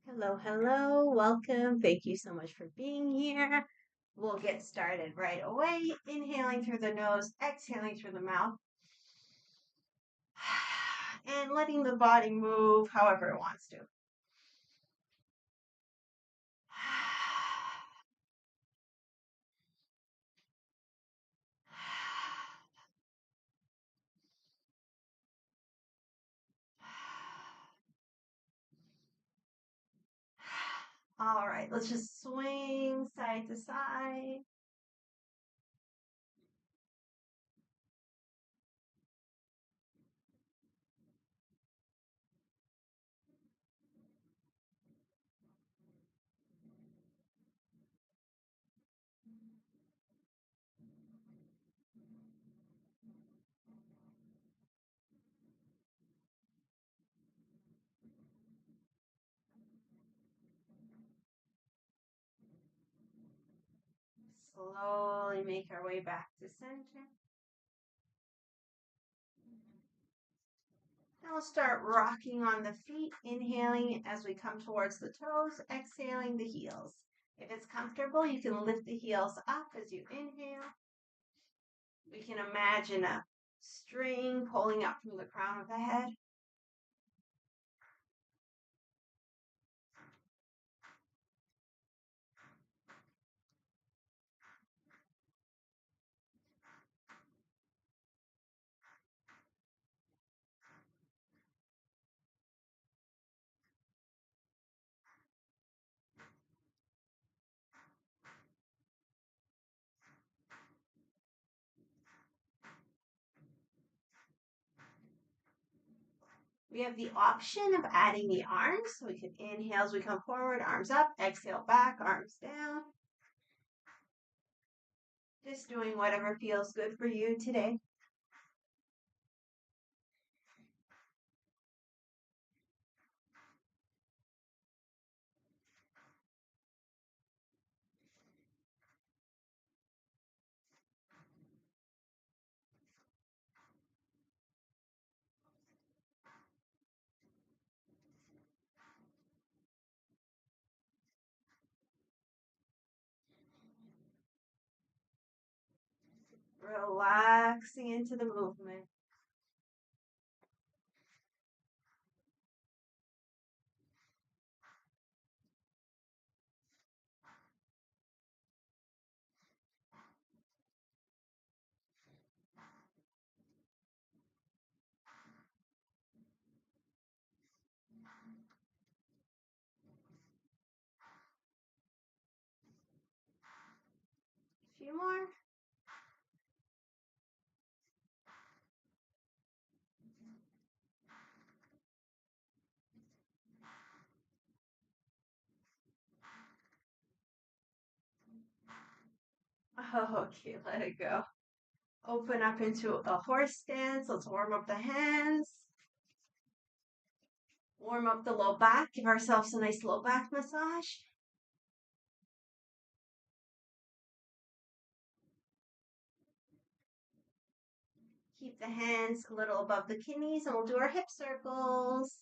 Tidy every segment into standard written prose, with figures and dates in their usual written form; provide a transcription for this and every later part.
Hello, hello, welcome. Thank you so much for being here. We'll get started right away. Inhaling through the nose, exhaling through the mouth, and letting the body move however it wants to. All right, let's just swing side to side. Slowly make our way back to center. Now we'll start rocking on the feet, inhaling as we come towards the toes, exhaling the heels. If it's comfortable, you can lift the heels up as you inhale. We can imagine a string pulling up from the crown of the head. We have the option of adding the arms. So we can inhale as we come forward, arms up, exhale back, arms down. Just doing whatever feels good for you today. Relaxing into the movement. A few more. Okay, let it go. Open up into a horse stance. Let's warm up the hands. Warm up the low back. Give ourselves a nice low back massage. Keep the hands a little above the kidneys and we'll do our hip circles.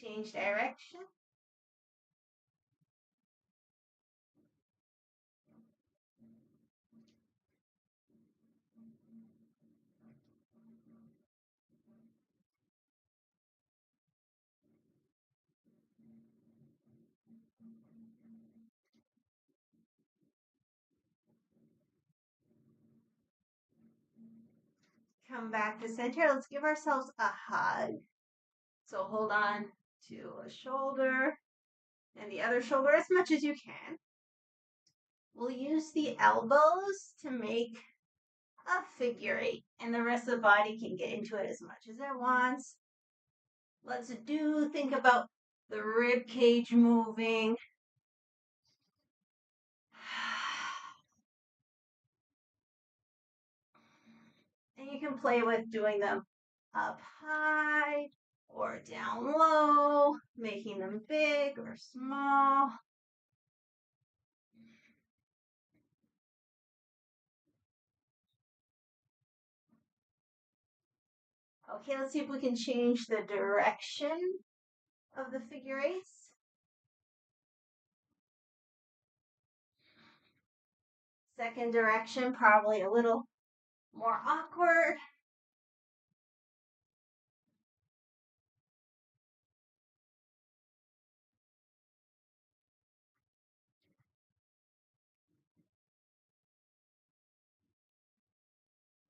Change direction. Come back to center. Let's give ourselves a hug. So hold on to a shoulder and the other shoulder as much as you can. We'll use the elbows to make a figure eight, and the rest of the body can get into it as much as it wants. Let's think about the rib cage moving. And you can play with doing them up high or down low, making them big or small. Okay, let's see if we can change the direction of the figure eights. Second direction, probably a little more awkward.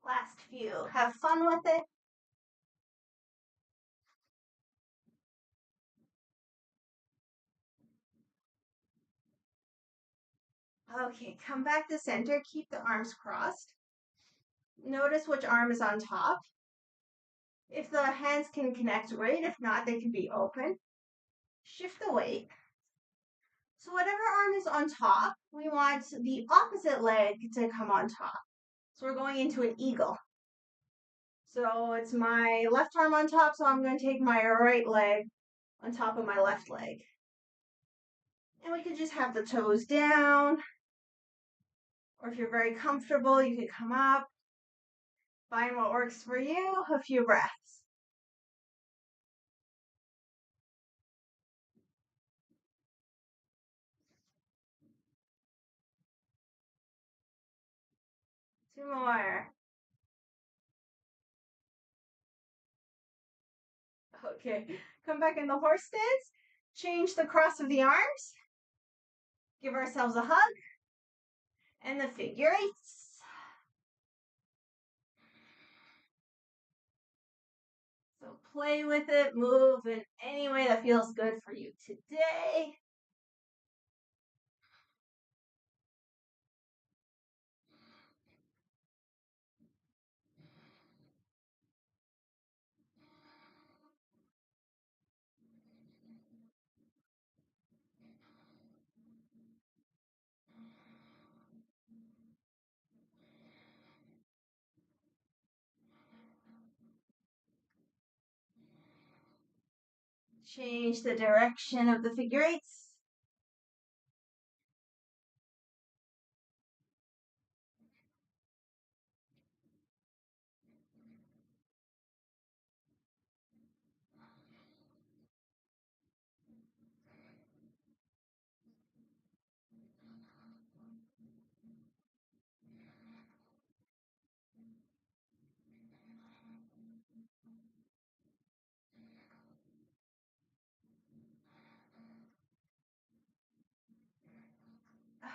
Last few. Have fun with it. Okay, come back to center. Keep the arms crossed. Notice which arm is on top. If the hands can connect, great. If not, they can be open. Shift the weight. So whatever arm is on top, we want the opposite leg to come on top. So we're going into an eagle. So it's my left arm on top, so I'm going to take my right leg on top of my left leg. And we could just have the toes down. Or if you're very comfortable, you could come up. Find what works for you. A few breaths. Two more. Okay, come back in the horse stance. Change the cross of the arms. Give ourselves a hug. And the figure eights. So play with it, move in any way that feels good for you today. Change the direction of the figure eights.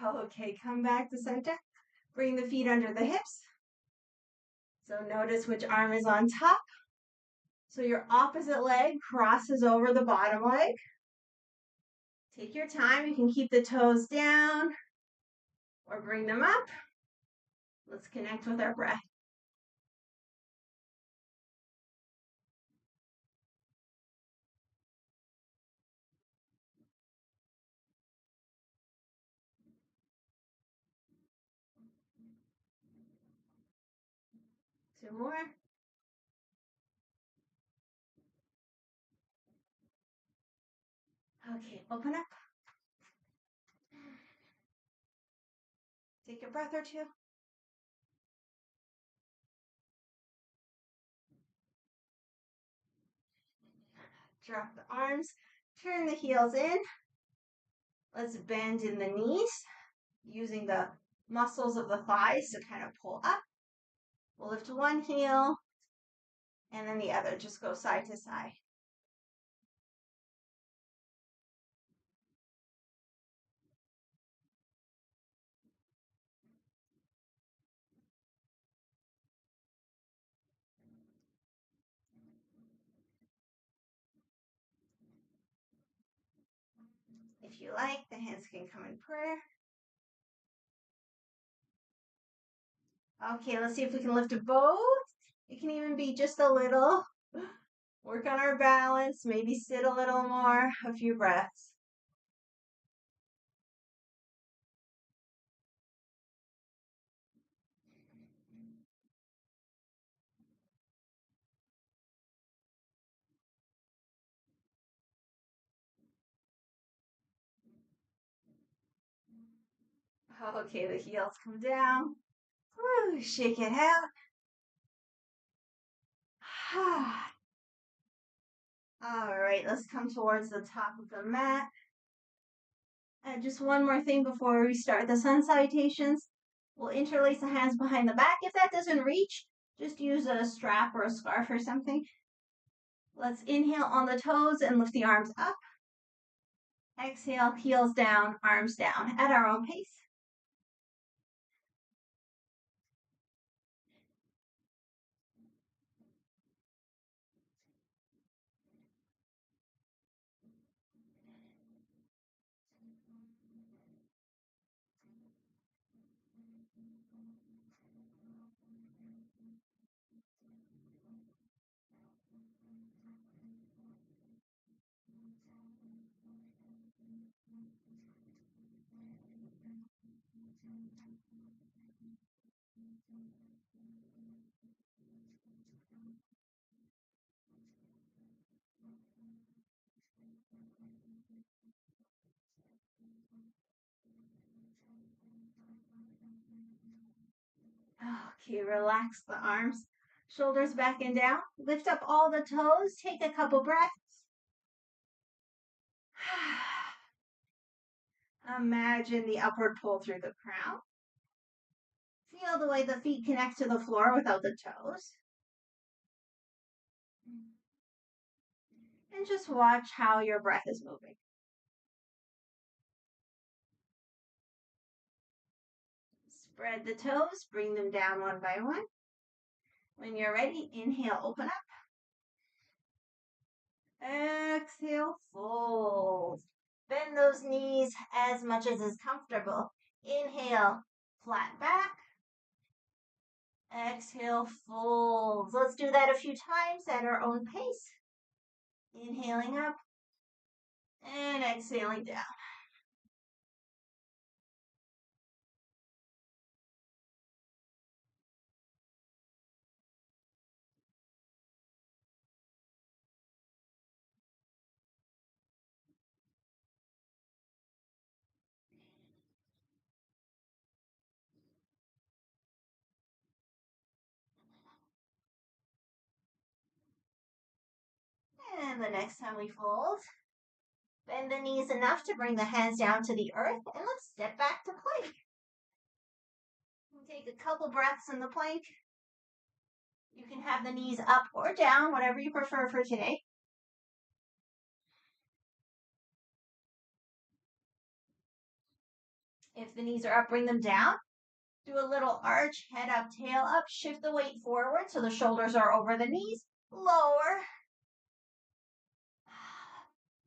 Okay, come back to center. Bring the feet under the hips. So notice which arm is on top. So your opposite leg crosses over the bottom leg. Take your time. You can keep the toes down or bring them up. Let's connect with our breath. Two more. Okay, open up. Take a breath or two. Drop the arms. Turn the heels in. Let's bend in the knees using the muscles of the thighs to kind of pull up. We'll lift one heel and then the other. Just go side to side. If you like, the hands can come in prayer. Okay, let's see if we can lift both. It can even be just a little. Work on our balance, maybe sit a little more, a few breaths. Okay, the heels come down. Woo, shake it out. All right, let's come towards the top of the mat. And just one more thing before we start the sun salutations. We'll interlace the hands behind the back. If that doesn't reach, just use a strap or a scarf or something. Let's inhale on the toes and lift the arms up. Exhale, heels down, arms down at our own pace. Okay, relax the arms. Shoulders back and down. Lift up all the toes. Take a couple breaths. Imagine the upward pull through the crown. Feel the way the feet connect to the floor without the toes. And just watch how your breath is moving. Spread the toes, bring them down one by one. When you're ready, inhale, open up. Exhale, fold. Bend those knees as much as is comfortable. Inhale, flat back. Exhale, fold. Let's do that a few times at our own pace. Inhaling up and exhaling down. And the next time we fold, bend the knees enough to bring the hands down to the earth, and let's step back to plank. Take a couple breaths in the plank. You can have the knees up or down, whatever you prefer for today. If the knees are up, bring them down. Do a little arch, head up, tail up. Shift the weight forward so the shoulders are over the knees. Lower.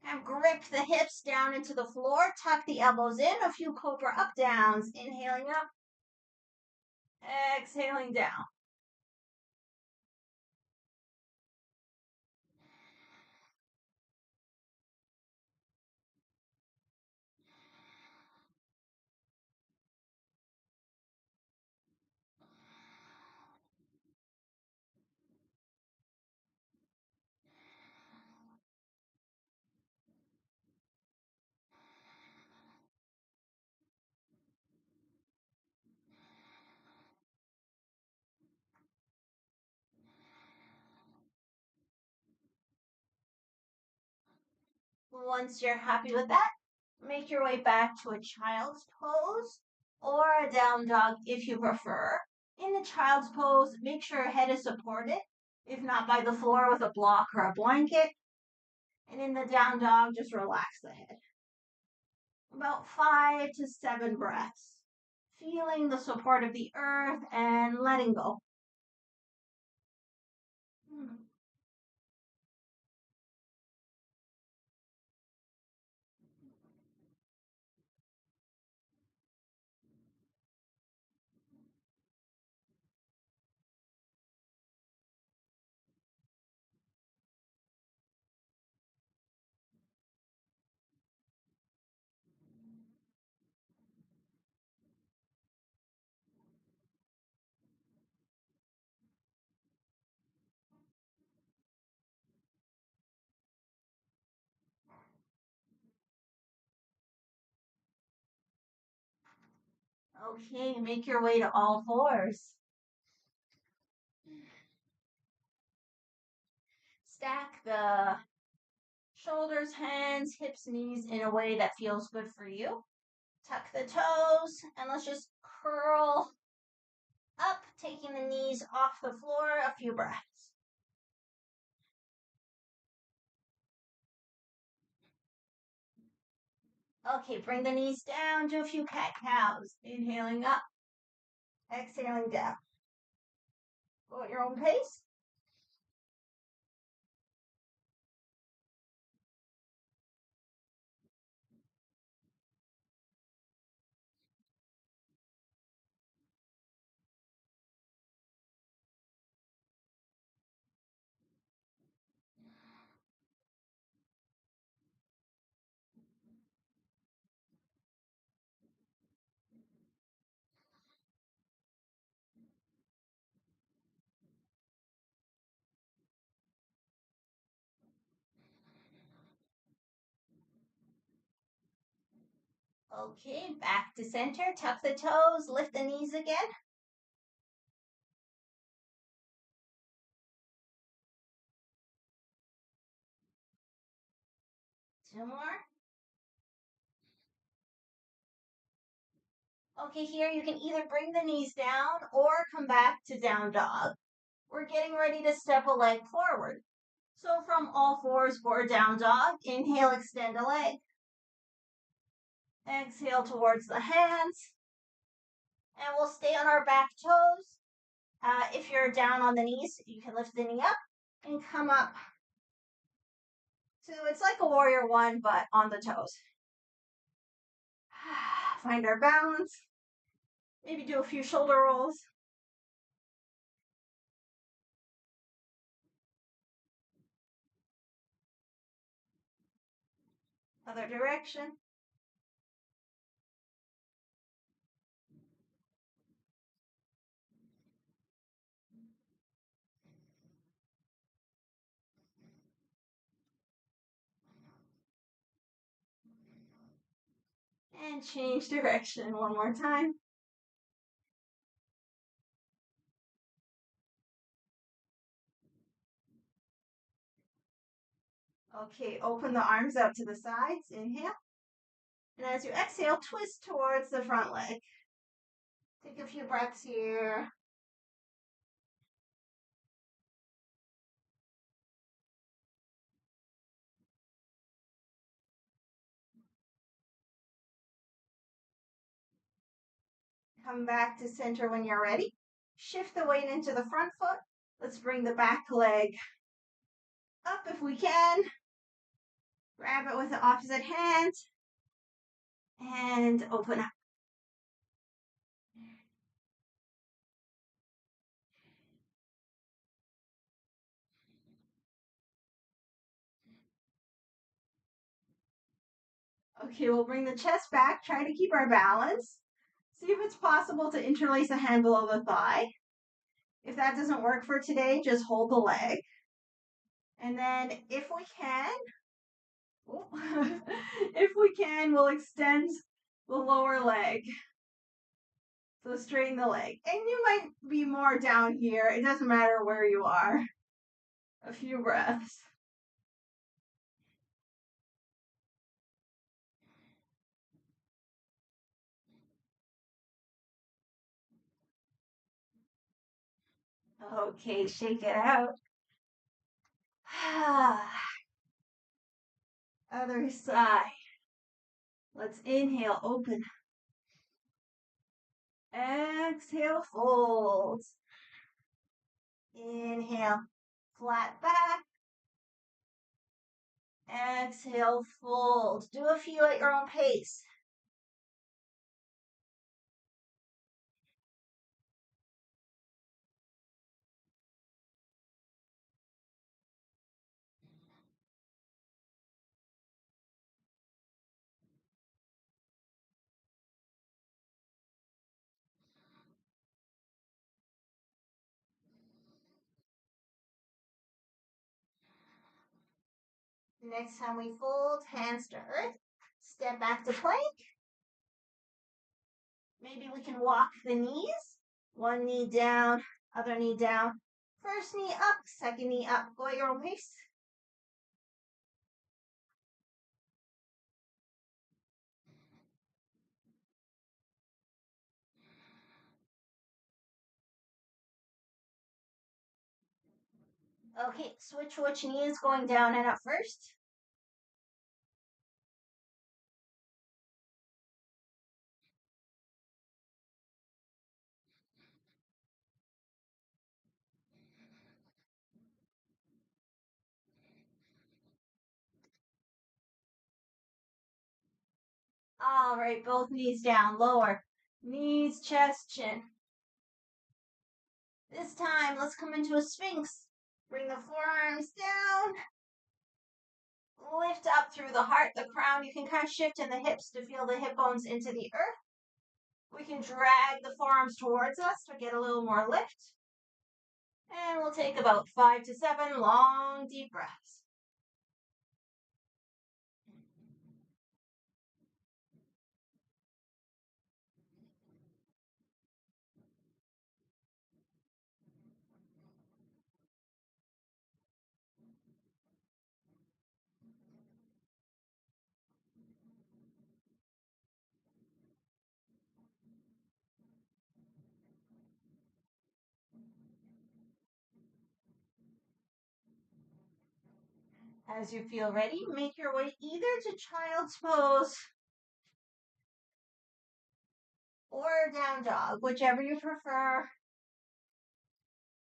And grip the hips down into the floor. Tuck the elbows in. A few cobra up downs. Inhaling up. Exhaling down. Once you're happy with that, make your way back to a child's pose or a down dog if you prefer. In the child's pose, make sure your head is supported, if not by the floor with a block or a blanket. And in the down dog, just relax the head. About 5 to 7 breaths. Feeling the support of the earth and letting go. Okay, make your way to all fours. Stack the shoulders, hands, hips, knees in a way that feels good for you. Tuck the toes, and let's just curl up, taking the knees off the floor. A few breaths. Okay, bring the knees down, do a few cat-cows. Inhaling up, exhaling down. Go at your own pace. Okay, back to center. Tuck the toes, lift the knees again. Two more. Okay, here you can either bring the knees down or come back to down dog. We're getting ready to step a leg forward. So from all fours for down dog, inhale, extend a leg. Exhale towards the hands. And we'll stay on our back toes. If you're down on the knees, you can lift the knee up and come up. So it's like a warrior one, but on the toes. Find our balance. Maybe do a few shoulder rolls. Other direction. And change direction one more time. Okay, open the arms out to the sides. Inhale. And as you exhale, twist towards the front leg. Take a few breaths here. Come back to center when you're ready. Shift the weight into the front foot. Let's bring the back leg up if we can. Grab it with the opposite hand. And open up. Okay, we'll bring the chest back. Try to keep our balance. See if it's possible to interlace a hand below the thigh. If that doesn't work for today, just hold the leg. And then if we can, if we can, we'll extend the lower leg. So straighten the leg. And you might be more down here. It doesn't matter where you are. A few breaths. Okay, shake it out. Other side. Let's inhale, open. Exhale, fold. Inhale, flat back. Exhale, fold. Do a few at your own pace. Next time we fold, hands to earth. Step back to plank. Maybe we can walk the knees. One knee down, other knee down. First knee up, second knee up. Go at your own pace. Okay, switch which knee is going down and up first. All right, both knees down, lower. Knees, chest, chin. This time, let's come into a sphinx. Bring the forearms down. Lift up through the heart, the crown. You can kind of shift in the hips to feel the hip bones into the earth. We can drag the forearms towards us to get a little more lift. And we'll take about 5 to 7 long, deep breaths. As you feel ready, make your way either to child's pose or down dog, whichever you prefer,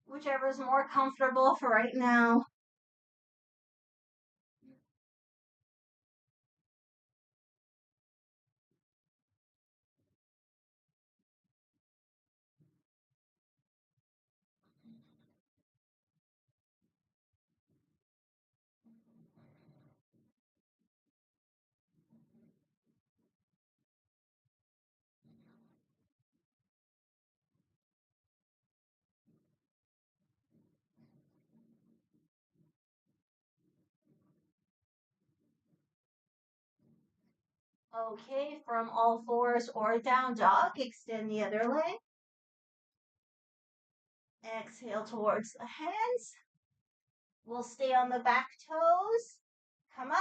whichever is more comfortable for right now. Okay, from all fours or down dog, extend the other leg. Exhale towards the hands. We'll stay on the back toes. Come up.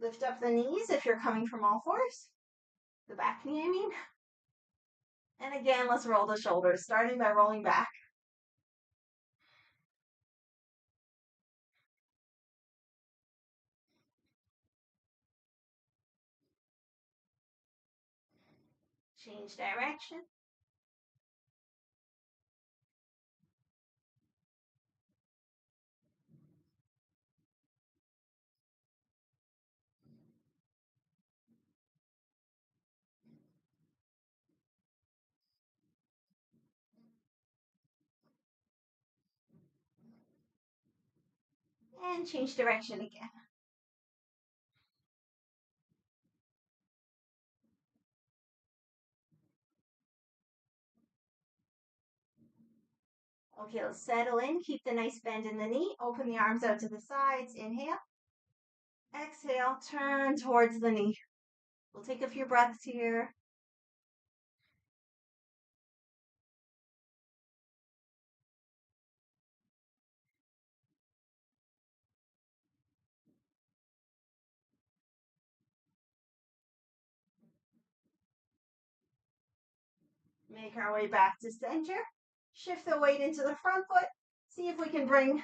Lift up the knees if you're coming from all fours. The back knee, I mean. And again, let's roll the shoulders, starting by rolling back. Change direction. And change direction again. Okay, let's settle in. Keep the nice bend in the knee. Open the arms out to the sides. Inhale. Exhale. Turn towards the knee. We'll take a few breaths here. Make our way back to center. Shift the weight into the front foot. See if we can bring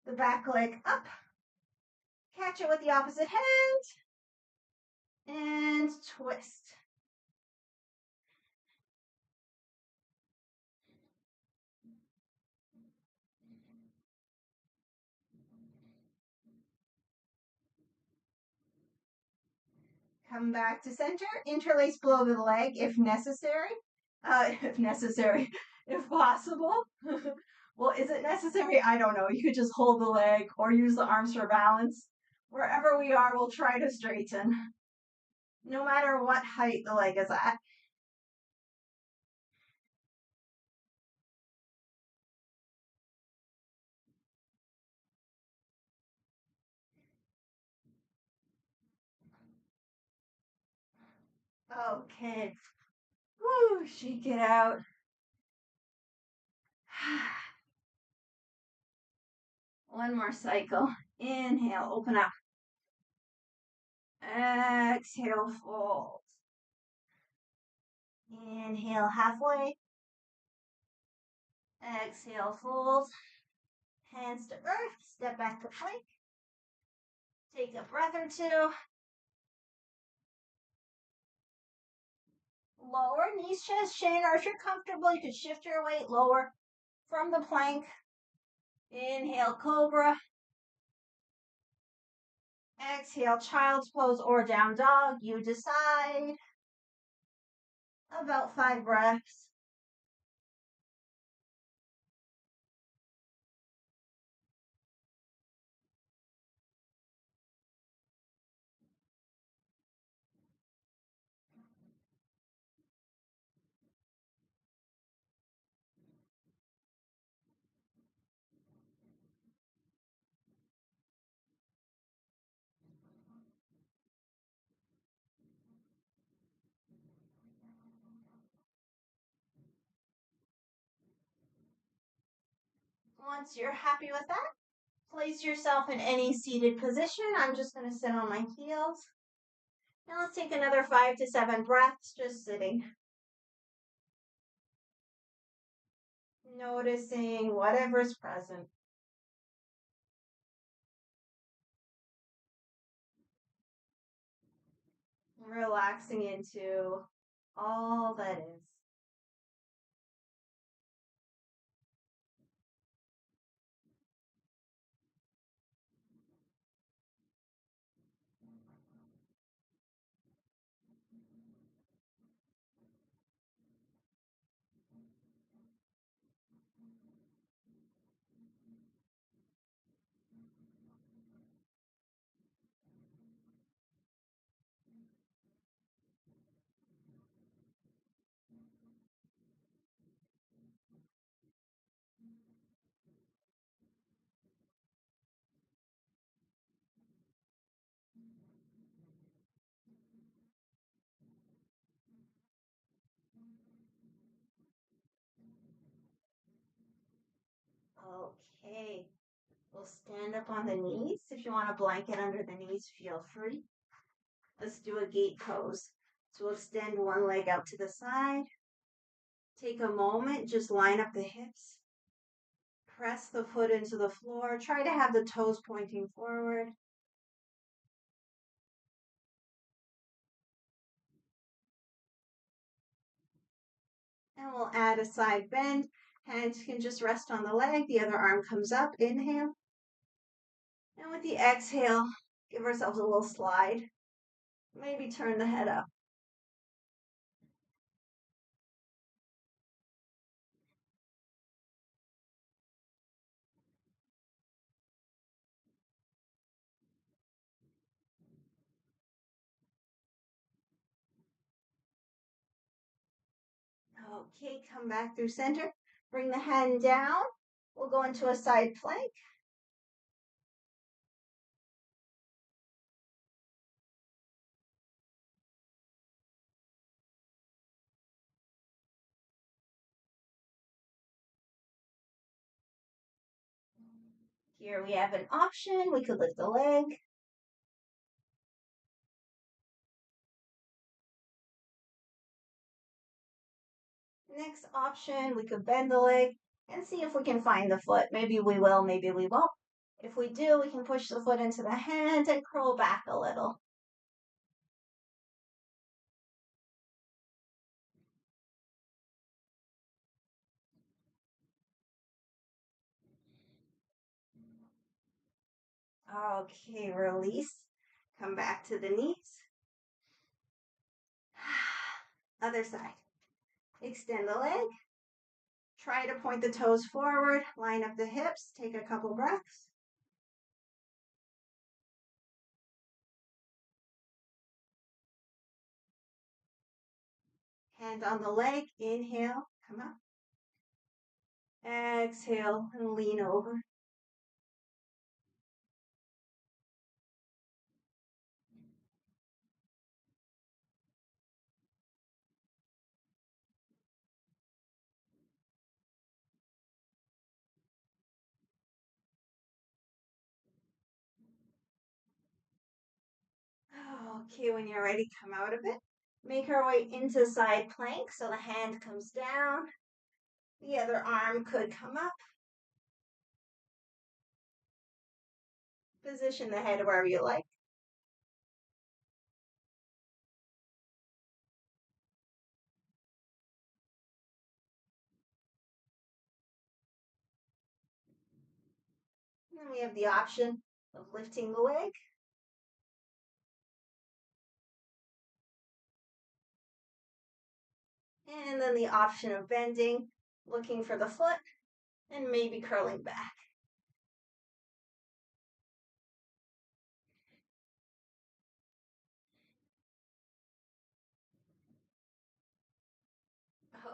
the back leg up. Catch it with the opposite hand. And twist. Come back to center. Interlace below the leg if necessary. If possible. Well, is it necessary? I don't know. You could just hold the leg or use the arms for balance. Wherever we are, we'll try to straighten, no matter what height the leg is at. Okay. Woo, shake it out. One more cycle. Inhale, open up. Exhale, fold. Inhale, halfway. Exhale, fold. Hands to earth. Step back to plank. Take a breath or two. Lower, knees, chest, shin, or if you're comfortable, you can shift your weight lower from the plank. Inhale, cobra. Exhale, child's pose or down dog. You decide. About 5 breaths. Once you're happy with that, place yourself in any seated position. I'm just going to sit on my heels. Now let's take another 5 to 7 breaths, just sitting. Noticing whatever's present. Relaxing into all that is. Okay. We'll stand up on the knees. If you want a blanket under the knees, feel free. Let's do a gate pose. So we'll extend one leg out to the side. Take a moment, just line up the hips. Press the foot into the floor. Try to have the toes pointing forward. And we'll add a side bend. Hands can just rest on the leg. The other arm comes up. Inhale. And with the exhale, give ourselves a little slide. Maybe turn the head up. Okay, come back through center. Bring the hand down. We'll go into a side plank. Here we have an option. We could lift the leg. Next option, we could bend the leg and see if we can find the foot. Maybe we will, maybe we won't. If we do, we can push the foot into the hand and curl back a little. Okay, release. Come back to the knees. Other side. Extend the leg. Try to point the toes forward. Line up the hips. Take a couple breaths. Hand on the leg. Inhale. Come up. Exhale and lean over. Okay, when you're ready, come out of it. Make our way into side plank so the hand comes down. The other arm could come up. Position the head wherever you like. And then we have the option of lifting the leg. And then the option of bending, looking for the foot, and maybe curling back.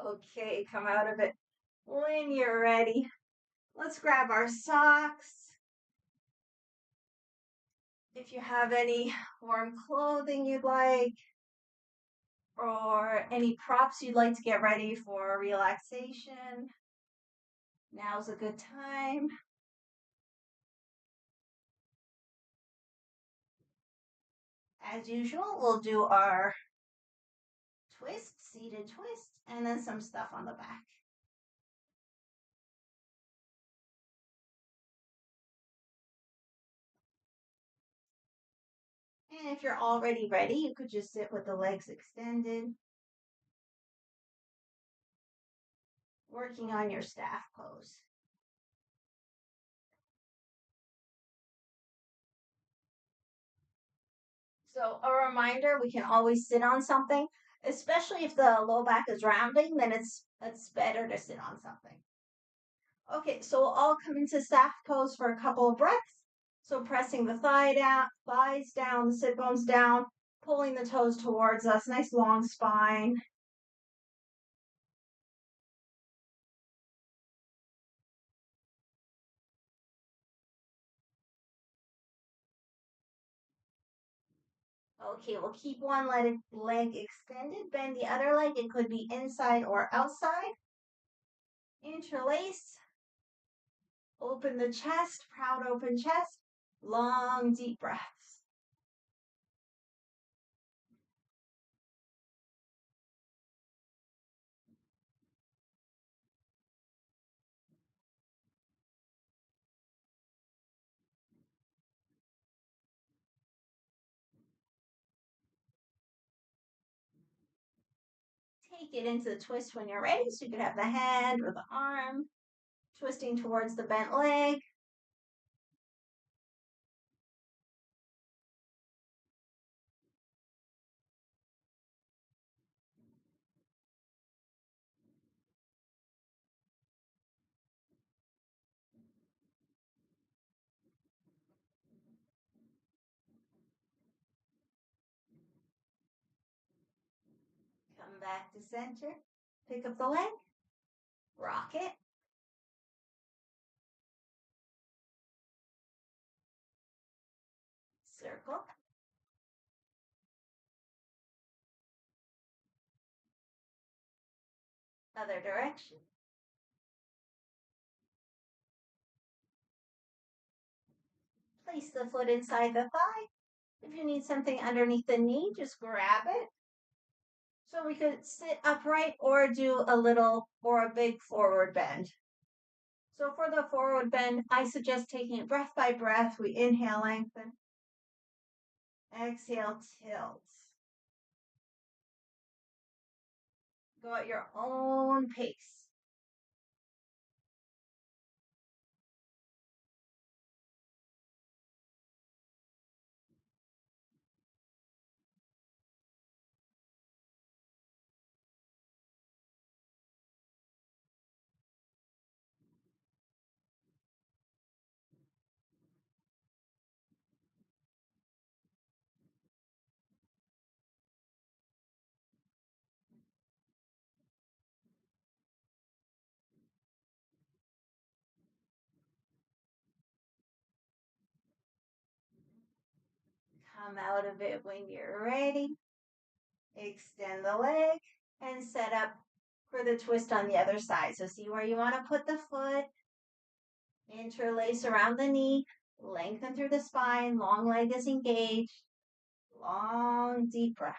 Okay, come out of it when you're ready. Let's grab our socks. If you have any warm clothing you'd like, or any props you'd like to get ready for relaxation, now's a good time. As usual, we'll do our twist, seated twist, and then some stuff on the back. And if you're already ready, you could just sit with the legs extended, working on your staff pose. So a reminder, we can always sit on something, especially if the low back is rounding, then it's better to sit on something. Okay, so we'll all come into staff pose for a couple of breaths. So pressing the thighs down, the sit bones down, pulling the toes towards us, nice long spine. Okay, we'll keep one leg extended, bend the other leg. It could be inside or outside. Interlace, open the chest, proud open chest, long deep breaths. Take it into the twist when you're ready. So you could have the hand or the arm twisting towards the bent leg. Come back to center. Pick up the leg. Rock it. Circle. Other direction. Place the foot inside the thigh. If you need something underneath the knee, just grab it. So we could sit upright or do a little or a big forward bend. So for the forward bend, I suggest taking it breath by breath. We inhale, lengthen. Exhale, tilt. Go at your own pace. Come out of it when you're ready. Extend the leg and set up for the twist on the other side. So see where you want to put the foot. Interlace around the knee. Lengthen through the spine. Long leg is engaged. long, deep breaths.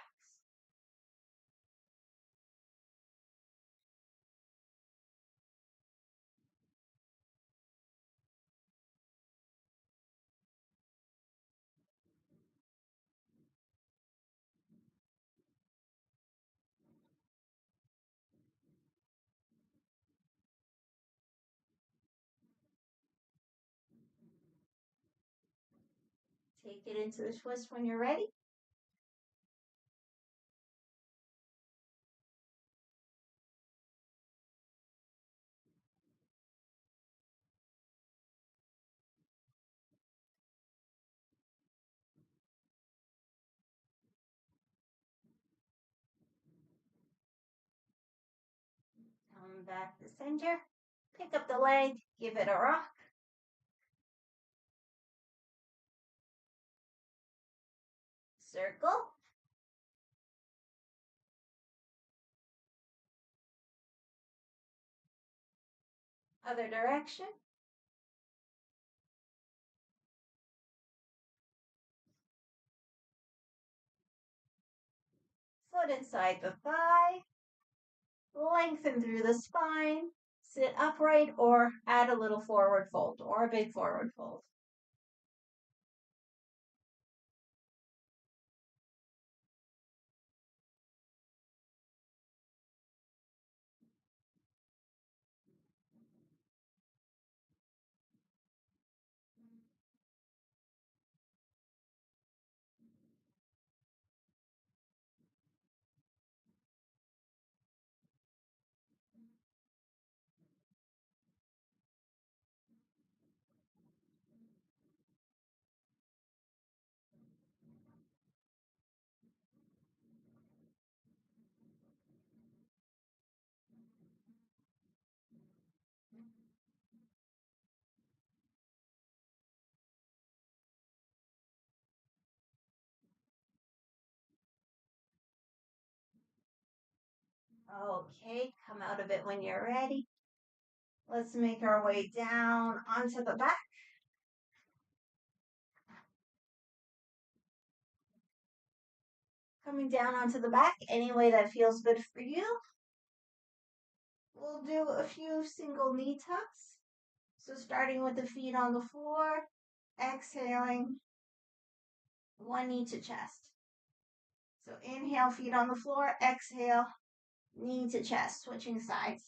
Take it into the twist when you're ready. Come back to center. Pick up the leg, give it a rock. Circle. Other direction. Foot inside the thigh. Lengthen through the spine. Sit upright or add a little forward fold or a big forward fold. Okay, come out of it when you're ready. Let's make our way down onto the back. Coming down onto the back any way that feels good for you. We'll do a few single knee tucks. So starting with the feet on the floor, exhaling, one knee to chest. So inhale, feet on the floor, exhale, knee to chest, switching sides.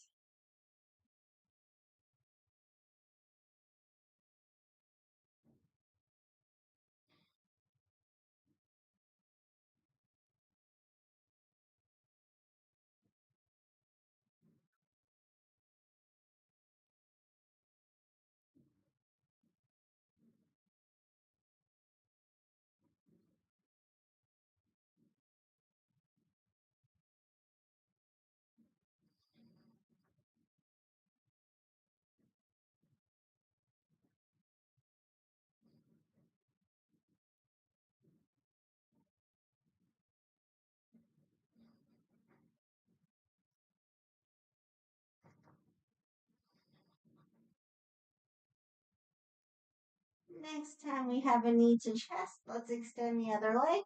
Next time we have a knee to chest, let's extend the other leg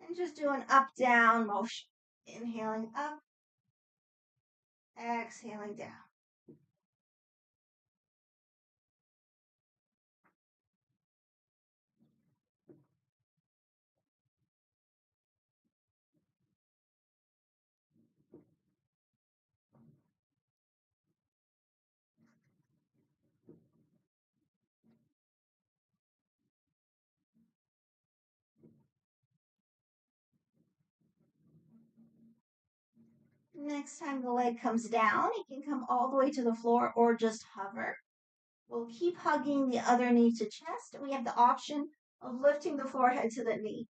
and just do an up-down motion. Inhaling up, exhaling down. Next time the leg comes down, it can come all the way to the floor or just hover. We'll keep hugging the other knee to chest. We have the option of lifting the forehead to the knee.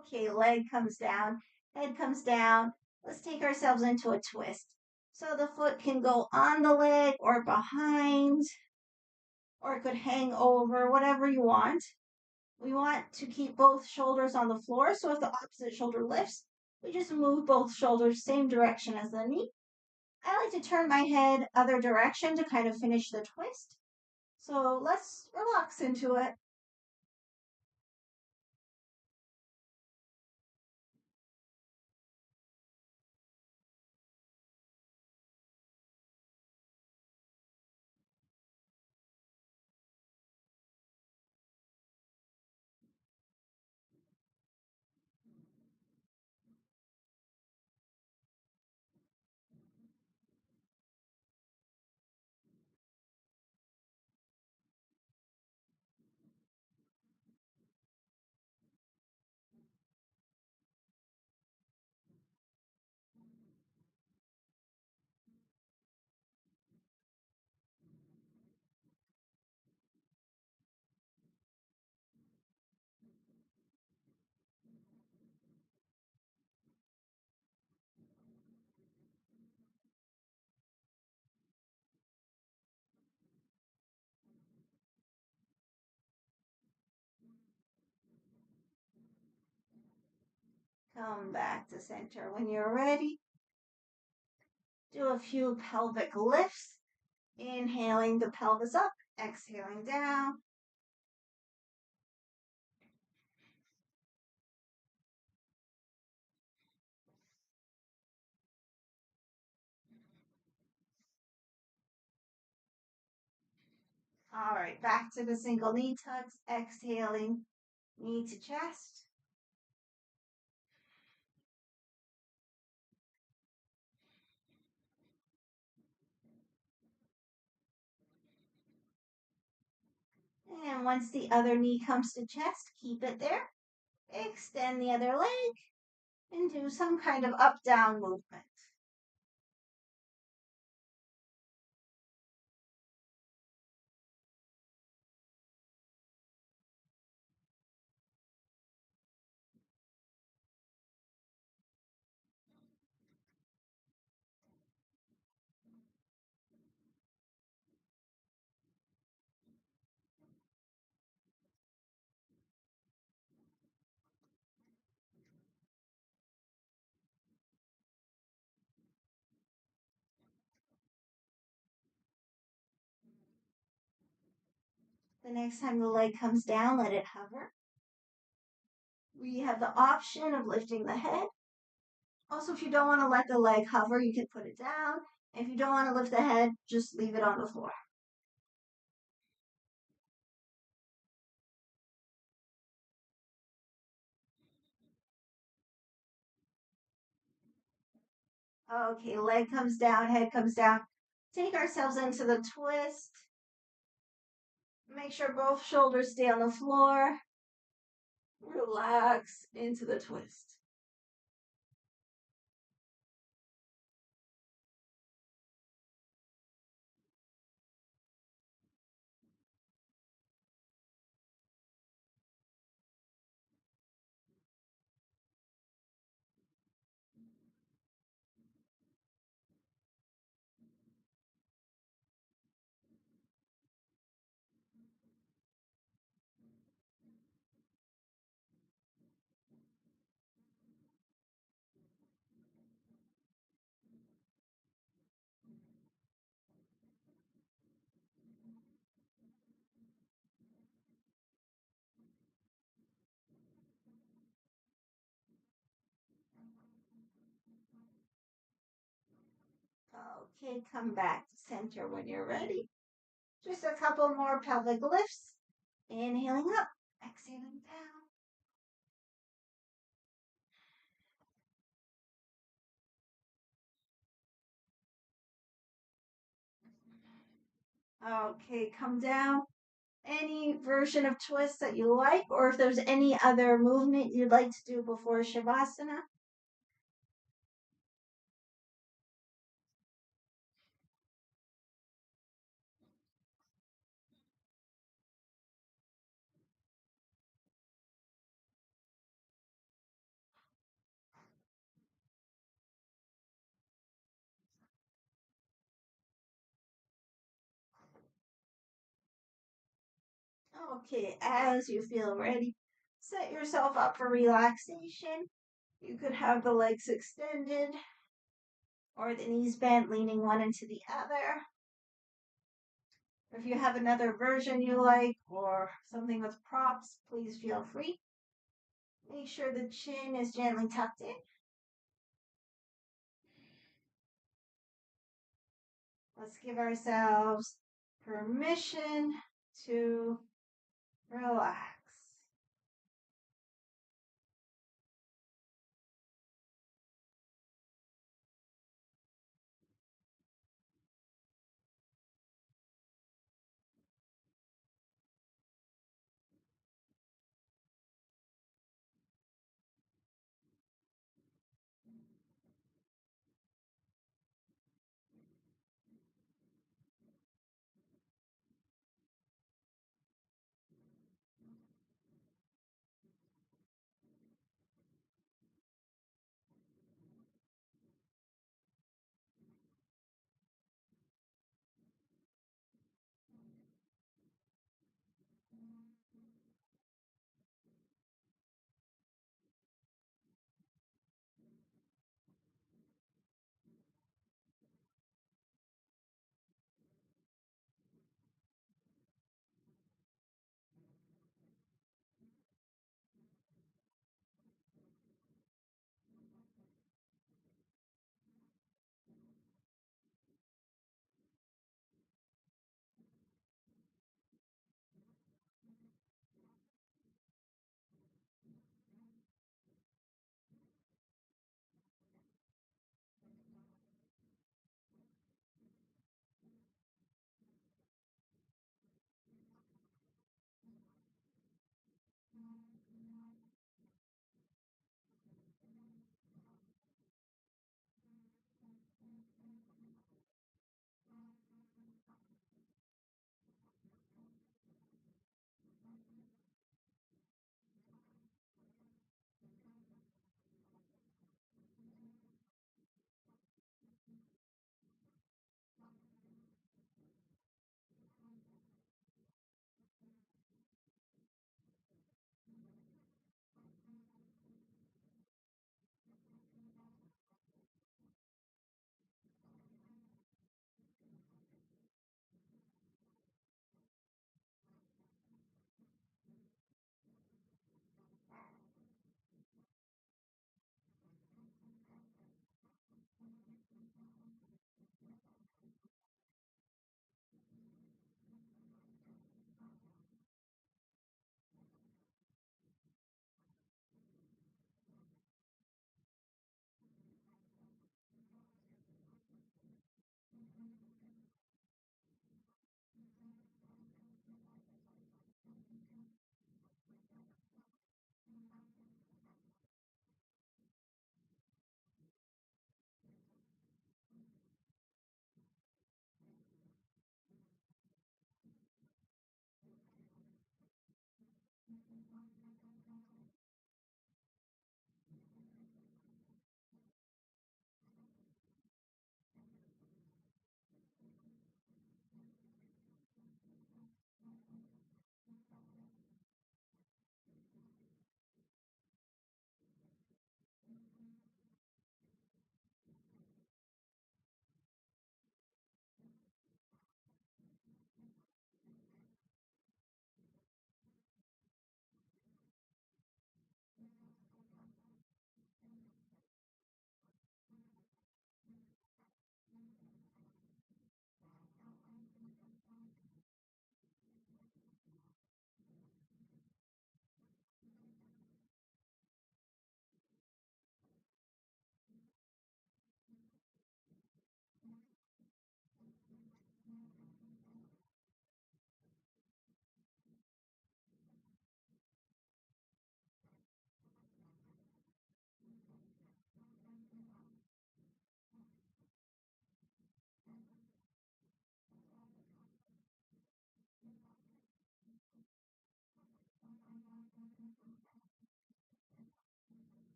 Okay, leg comes down, head comes down. Let's take ourselves into a twist. So the foot can go on the leg or behind, or it could hang over, whatever you want. We want to keep both shoulders on the floor. So if the opposite shoulder lifts, We just move both shoulders same direction as the knee. I like to turn my head other direction to kind of finish the twist. So let's relax into it. Come back to center when you're ready. Do a few pelvic lifts. Inhaling the pelvis up, exhaling down. All right, back to the single knee tucks, exhaling, knee to chest. And once the other knee comes to chest, keep it there. Extend the other leg and do some kind of up-down movement. The next time the leg comes down, let it hover. We have the option of lifting the head. Also, if you don't want to let the leg hover, you can put it down. If you don't want to lift the head, just leave it on the floor. Okay, leg comes down, head comes down. Take ourselves into the twist. Make sure both shoulders stay on the floor. Relax into the twist. Okay, come back to center when you're ready. Just a couple more pelvic lifts. Inhaling up, exhaling down. Okay, come down. Any version of twist that you like, or if there's any other movement you'd like to do before Shavasana. Okay, as you feel ready, set yourself up for relaxation. You could have the legs extended or the knees bent, leaning one into the other. If you have another version you like or something with props, please feel free. Make sure the chin is gently tucked in. Let's give ourselves permission to relax.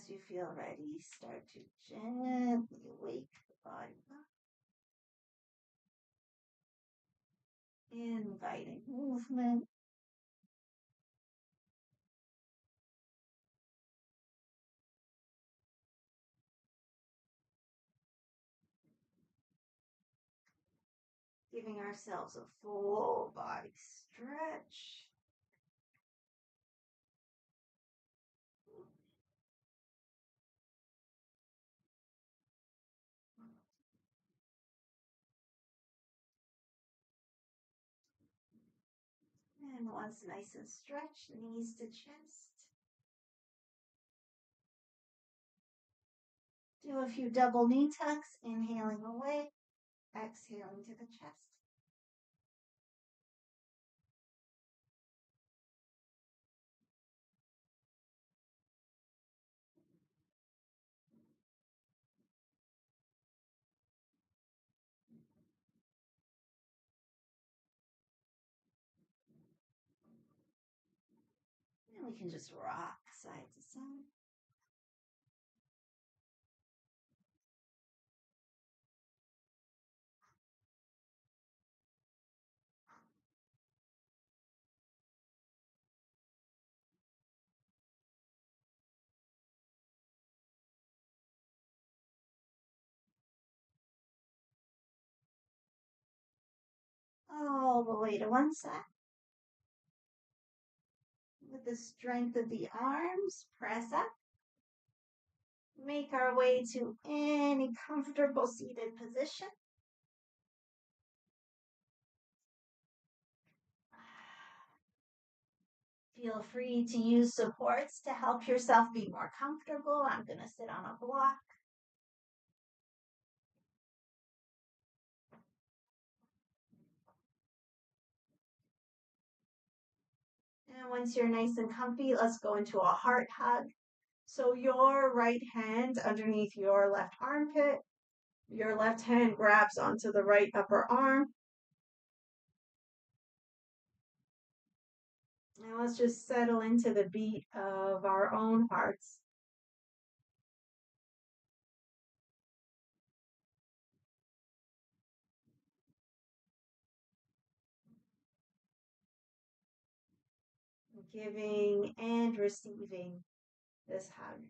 As you feel ready, start to gently wake the body up, inviting movement. Giving ourselves a full body stretch. And once nice and stretched, knees to chest. Do a few double knee tucks, inhaling away, exhaling to the chest. And we can just rock side to side. All the way to one side. With the strength of the arms, press up. Make our way to any comfortable seated position. Feel free to use supports to help yourself be more comfortable. I'm going to sit on a block. And once you're nice and comfy, let's go into a heart hug. So your right hand underneath your left armpit, your left hand grabs onto the right upper arm. And let's just settle into the beat of our own hearts. Giving and receiving this hug.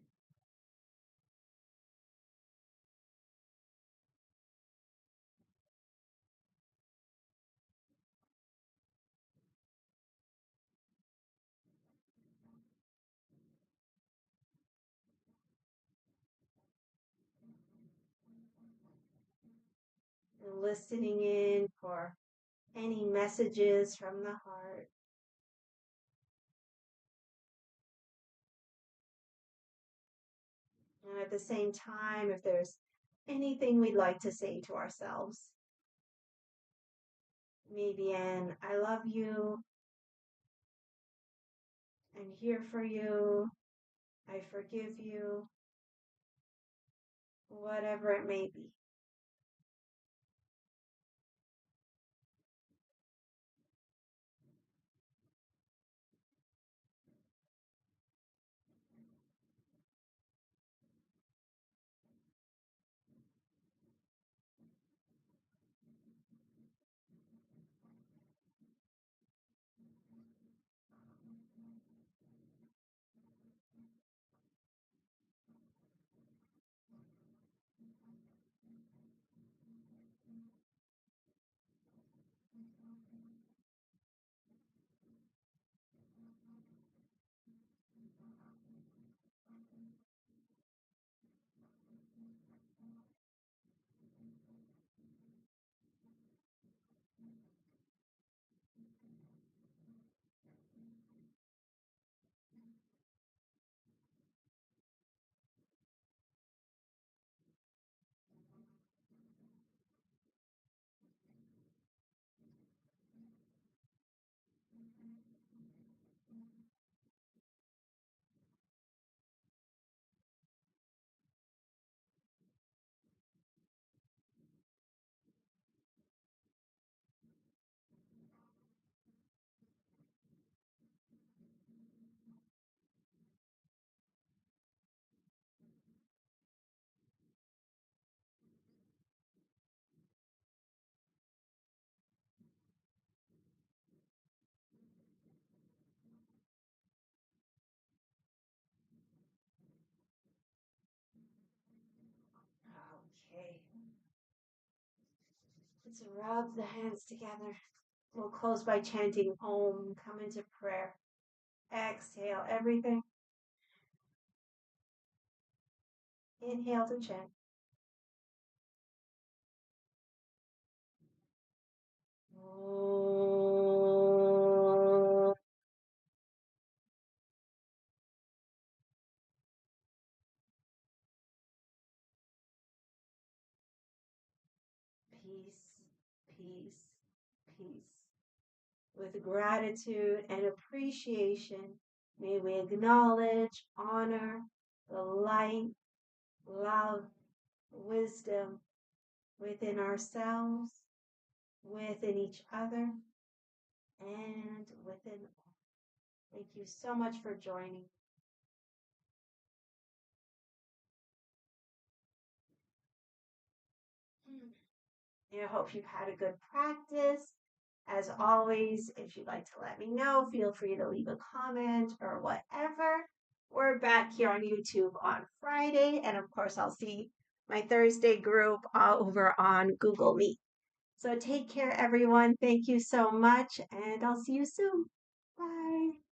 Listening in for any messages from the heart. And at the same time, if there's anything we'd like to say to ourselves, maybe an I love you, I'm here for you, I forgive you, whatever it may be. Okay. Let's rub the hands together. We'll close by chanting Om, come into prayer. Exhale everything. Inhale to chant. Om. Peace, peace, peace. With gratitude and appreciation, may we acknowledge, honor the light, love, wisdom within ourselves, within each other, and within all. Thank you so much for joining. I hope you've had a good practice. As always, if you'd like to let me know, feel free to leave a comment or whatever. We're back here on YouTube on Friday, and of course, I'll see my Thursday group over on Google Meet. So take care, everyone. Thank you so much, and I'll see you soon. Bye.